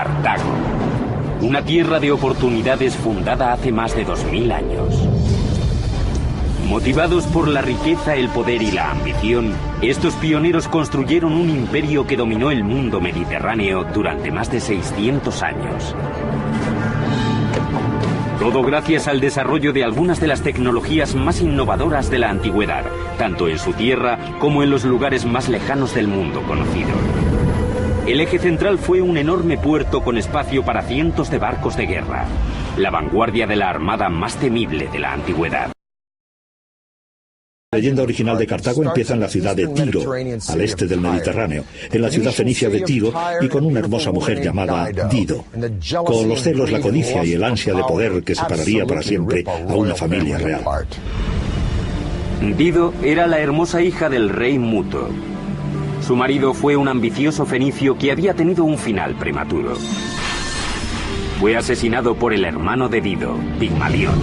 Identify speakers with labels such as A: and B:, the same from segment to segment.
A: Cartago. Una tierra de oportunidades fundada hace más de 2000 años. Motivados por la riqueza, el poder y la ambición, estos pioneros construyeron un imperio que dominó el mundo mediterráneo durante más de 600 años. Todo gracias al desarrollo de algunas de las tecnologías más innovadoras de la antigüedad, tanto en su tierra como en los lugares más lejanos del mundo conocido. El eje central fue un enorme puerto con espacio para cientos de barcos de guerra, la vanguardia de la armada más temible de la antigüedad.
B: La leyenda original de Cartago empieza en la ciudad de Tiro, al este del Mediterráneo, en la ciudad fenicia de Tiro, y con una hermosa mujer llamada Dido, con los celos, la codicia y el ansia de poder que separaría para siempre a una familia real.
A: Dido era la hermosa hija del rey Muto. Su marido fue un ambicioso fenicio que había tenido un final prematuro. Fue asesinado por el hermano de Dido, Pigmalión.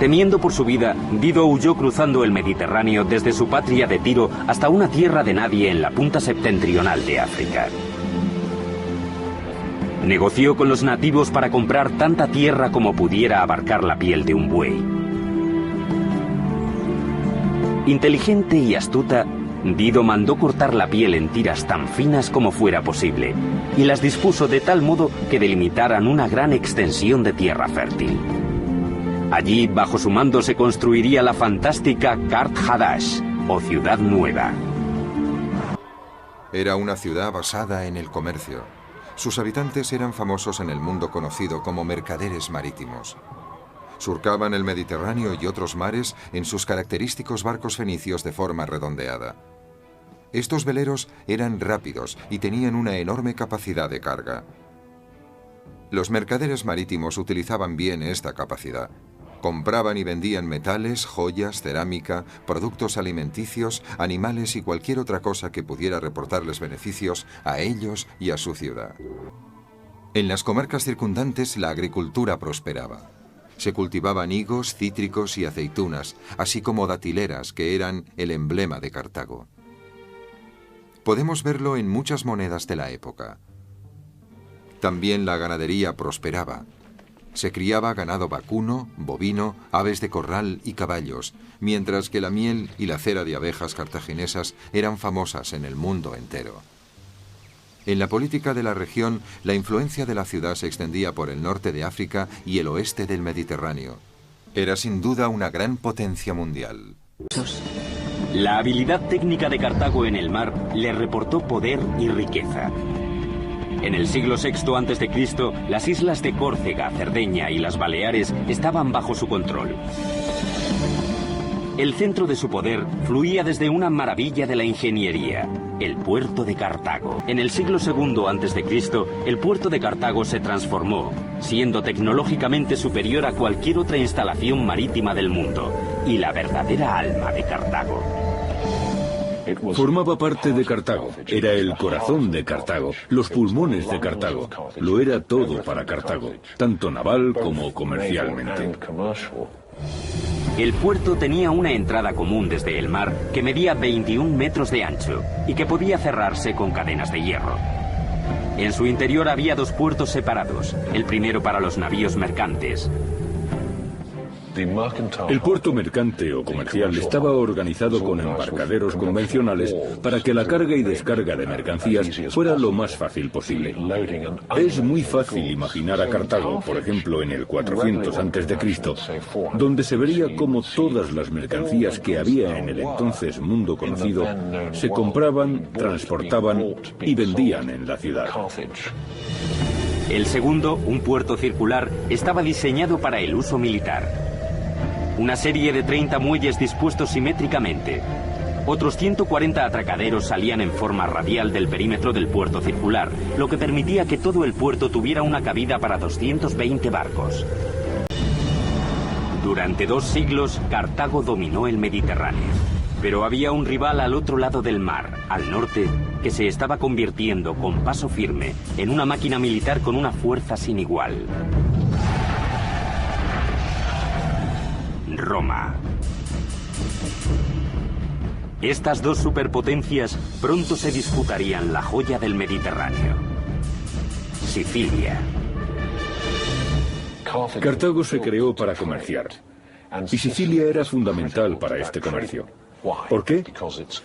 A: Temiendo por su vida, Dido huyó cruzando el Mediterráneo desde su patria de Tiro hasta una tierra de nadie en la punta septentrional de África. Negoció con los nativos para comprar tanta tierra como pudiera abarcar la piel de un buey. Inteligente y astuta, Dido mandó cortar la piel en tiras tan finas como fuera posible y las dispuso de tal modo que delimitaran una gran extensión de tierra fértil. Allí, bajo su mando, se construiría la fantástica Kart Hadash, o Ciudad Nueva.
C: Era una ciudad basada en el comercio. Sus habitantes eran famosos en el mundo conocido como mercaderes marítimos. Surcaban el Mediterráneo y otros mares en sus característicos barcos fenicios de forma redondeada. Estos veleros eran rápidos y tenían una enorme capacidad de carga. Los mercaderes marítimos utilizaban bien esta capacidad. Compraban y vendían metales, joyas, cerámica, productos alimenticios, animales y cualquier otra cosa que pudiera reportarles beneficios a ellos y a su ciudad. En las comarcas circundantes la agricultura prosperaba. Se cultivaban higos, cítricos y aceitunas, así como datileras, que eran el emblema de Cartago. Podemos verlo en muchas monedas de la época. También la ganadería prosperaba. Se criaba ganado vacuno, bovino, aves de corral y caballos, mientras que la miel y la cera de abejas cartaginesas eran famosas en el mundo entero. En la política de la región, la influencia de la ciudad se extendía por el norte de África y el oeste del Mediterráneo. Era sin duda una gran potencia mundial.
A: La habilidad técnica de Cartago en el mar le reportó poder y riqueza. En el siglo VI a.C., las islas de Córcega, Cerdeña y las Baleares estaban bajo su control. El centro de su poder fluía desde una maravilla de la ingeniería, el puerto de Cartago. En el siglo II a.C., el puerto de Cartago se transformó, siendo tecnológicamente superior a cualquier otra instalación marítima del mundo, y la verdadera alma de Cartago.
D: Formaba parte de Cartago, era el corazón de Cartago, los pulmones de Cartago. Lo era todo para Cartago, tanto naval como comercialmente.
A: El puerto tenía una entrada común desde el mar que medía 21 metros de ancho y que podía cerrarse con cadenas de hierro. En su interior había dos puertos separados, el primero para los navíos mercantes.
D: El puerto mercante o comercial estaba organizado con embarcaderos convencionales para que la carga y descarga de mercancías fuera lo más fácil posible. Es muy fácil imaginar a Cartago, por ejemplo, en el 400 a.C., donde se vería cómo todas las mercancías que había en el entonces mundo conocido se compraban, transportaban y vendían en la ciudad.
A: El segundo, un puerto circular, estaba diseñado para el uso militar. Una serie de 30 muelles dispuestos simétricamente. Otros 140 atracaderos salían en forma radial del perímetro del puerto circular, lo que permitía que todo el puerto tuviera una cabida para 220 barcos. Durante 2 siglos, Cartago dominó el Mediterráneo. Pero había un rival al otro lado del mar, al norte, que se estaba convirtiendo con paso firme en una máquina militar con una fuerza sin igual. Roma. Estas dos superpotencias pronto se disputarían la joya del Mediterráneo. Sicilia.
D: Cartago se creó para comerciar, y Sicilia era fundamental para este comercio. ¿Por qué?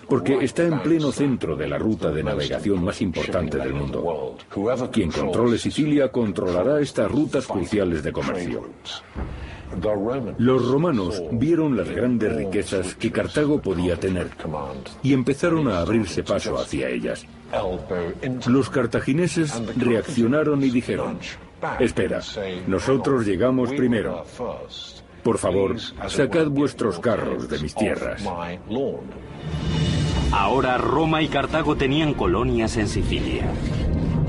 D: Porque está en pleno centro de la ruta de navegación más importante del mundo. Quien controle Sicilia controlará estas rutas cruciales de comercio. Los romanos vieron las grandes riquezas que Cartago podía tener y empezaron a abrirse paso hacia ellas. Los cartagineses reaccionaron y dijeron: espera, nosotros llegamos primero. Por favor, sacad vuestros carros de mis tierras.
A: Ahora Roma y Cartago tenían colonias en Sicilia.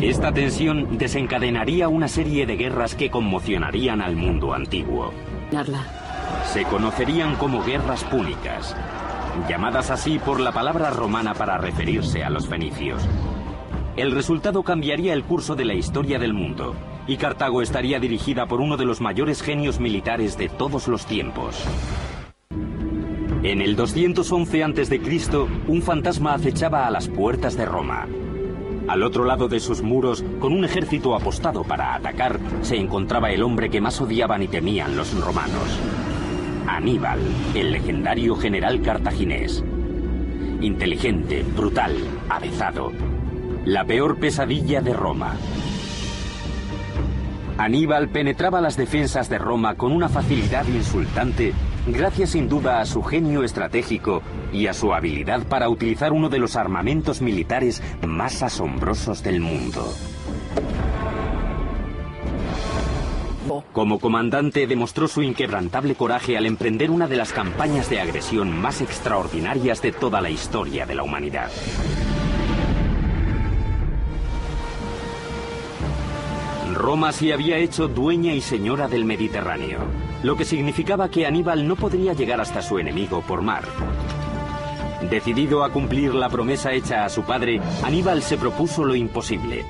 A: Esta tensión desencadenaría una serie de guerras que conmocionarían al mundo antiguo. Se conocerían como guerras púnicas, llamadas así por la palabra romana para referirse a los fenicios. El resultado cambiaría el curso de la historia del mundo, y Cartago estaría dirigida por uno de los mayores genios militares de todos los tiempos. En el 211 a.C., un fantasma acechaba a las puertas de Roma. Al otro lado de sus muros, con un ejército apostado para atacar, se encontraba el hombre que más odiaban y temían los romanos: Aníbal, el legendario general cartaginés. Inteligente, brutal, avezado. La peor pesadilla de Roma. Aníbal penetraba las defensas de Roma con una facilidad insultante, gracias sin duda a su genio estratégico y a su habilidad para utilizar uno de los armamentos militares más asombrosos del mundo. Como comandante demostró su inquebrantable coraje al emprender una de las campañas de agresión más extraordinarias de toda la historia de la humanidad. Roma se había hecho dueña y señora del Mediterráneo, lo que significaba que Aníbal no podría llegar hasta su enemigo por mar. Decidido a cumplir la promesa hecha a su padre, Aníbal se propuso lo imposible: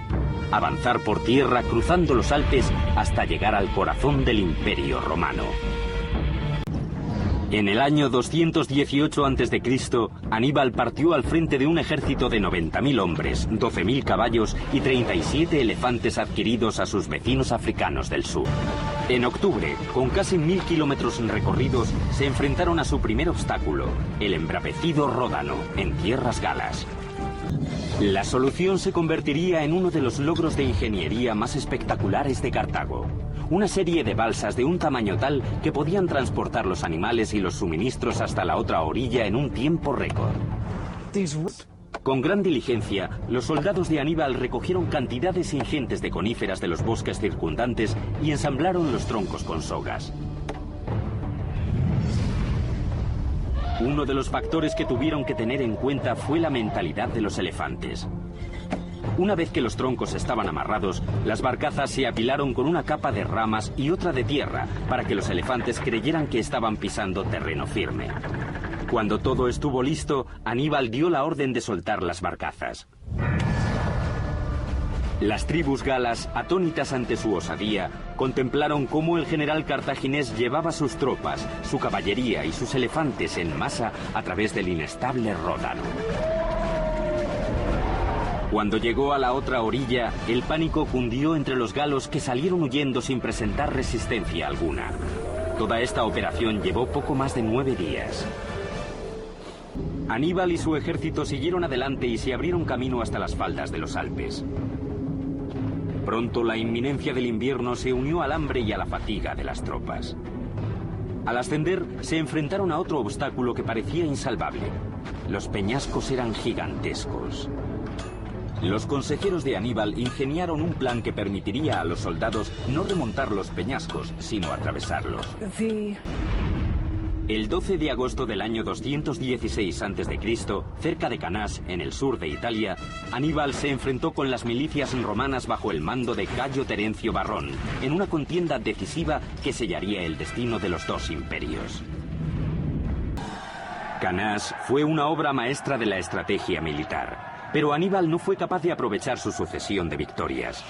A: avanzar por tierra cruzando los Alpes hasta llegar al corazón del Imperio Romano. En el año 218 a.C., Aníbal partió al frente de un ejército de 90.000 hombres, 12.000 caballos y 37 elefantes adquiridos a sus vecinos africanos del sur. En octubre, con casi 1.000 kilómetros recorridos, se enfrentaron a su primer obstáculo, el embravecido Ródano, en tierras galas. La solución se convertiría en uno de los logros de ingeniería más espectaculares de Cartago: una serie de balsas de un tamaño tal que podían transportar los animales y los suministros hasta la otra orilla en un tiempo récord. Con gran diligencia, los soldados de Aníbal recogieron cantidades ingentes de coníferas de los bosques circundantes y ensamblaron los troncos con sogas. Uno de los factores que tuvieron que tener en cuenta fue la mentalidad de los elefantes. Una vez que los troncos estaban amarrados, las barcazas se apilaron con una capa de ramas y otra de tierra para que los elefantes creyeran que estaban pisando terreno firme. Cuando todo estuvo listo, Aníbal dio la orden de soltar las barcazas. Las tribus galas, atónitas ante su osadía, contemplaron cómo el general cartaginés llevaba sus tropas, su caballería y sus elefantes en masa a través del inestable Ródano. Cuando llegó a la otra orilla, el pánico cundió entre los galos, que salieron huyendo sin presentar resistencia alguna. Toda esta operación llevó poco más de 9 días. Aníbal y su ejército siguieron adelante y se abrieron camino hasta las faldas de los Alpes. Pronto la inminencia del invierno se unió al hambre y a la fatiga de las tropas. Al ascender, se enfrentaron a otro obstáculo que parecía insalvable. Los peñascos eran gigantescos. Los consejeros de Aníbal ingeniaron un plan que permitiría a los soldados no remontar los peñascos, sino atravesarlos. El 12 de agosto del año 216 a.C., cerca de Canás, en el sur de Italia, Aníbal se enfrentó con las milicias romanas bajo el mando de Cayo Terencio Varrón, en una contienda decisiva que sellaría el destino de los dos imperios. Canás fue una obra maestra de la estrategia militar, pero Aníbal no fue capaz de aprovechar su sucesión de victorias.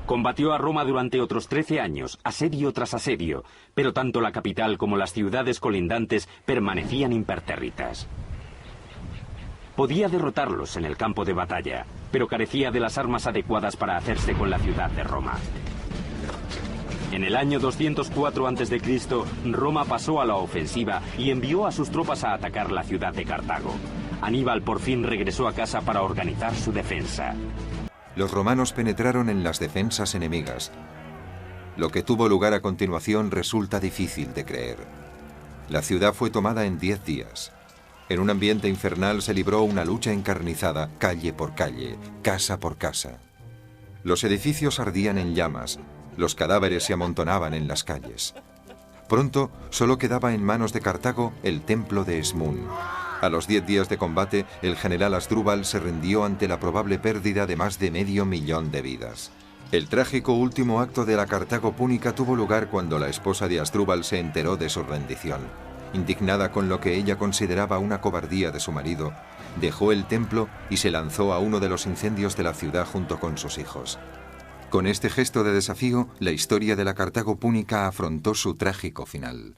A: Combatió a Roma durante otros 13 años, asedio tras asedio, pero tanto la capital como las ciudades colindantes permanecían impertérritas. Podía derrotarlos en el campo de batalla, pero carecía de las armas adecuadas para hacerse con la ciudad de Roma. En el año 204 a.C., Roma pasó a la ofensiva y envió a sus tropas a atacar la ciudad de Cartago. Aníbal por fin regresó a casa para organizar su defensa.
C: Los romanos penetraron en las defensas enemigas. Lo que tuvo lugar a continuación resulta difícil de creer. La ciudad fue tomada en 10 días. En un ambiente infernal se libró una lucha encarnizada, calle por calle, casa por casa. Los edificios ardían en llamas, los cadáveres se amontonaban en las calles. Pronto solo quedaba en manos de Cartago el templo de Esmun. A los 10 días de combate, el general Asdrúbal se rindió ante la probable pérdida de más de 500.000 de vidas. El trágico último acto de la Cartago púnica tuvo lugar cuando la esposa de Asdrúbal se enteró de su rendición. Indignada con lo que ella consideraba una cobardía de su marido, dejó el templo y se lanzó a uno de los incendios de la ciudad junto con sus hijos. Con este gesto de desafío, la historia de la Cartago púnica afrontó su trágico final.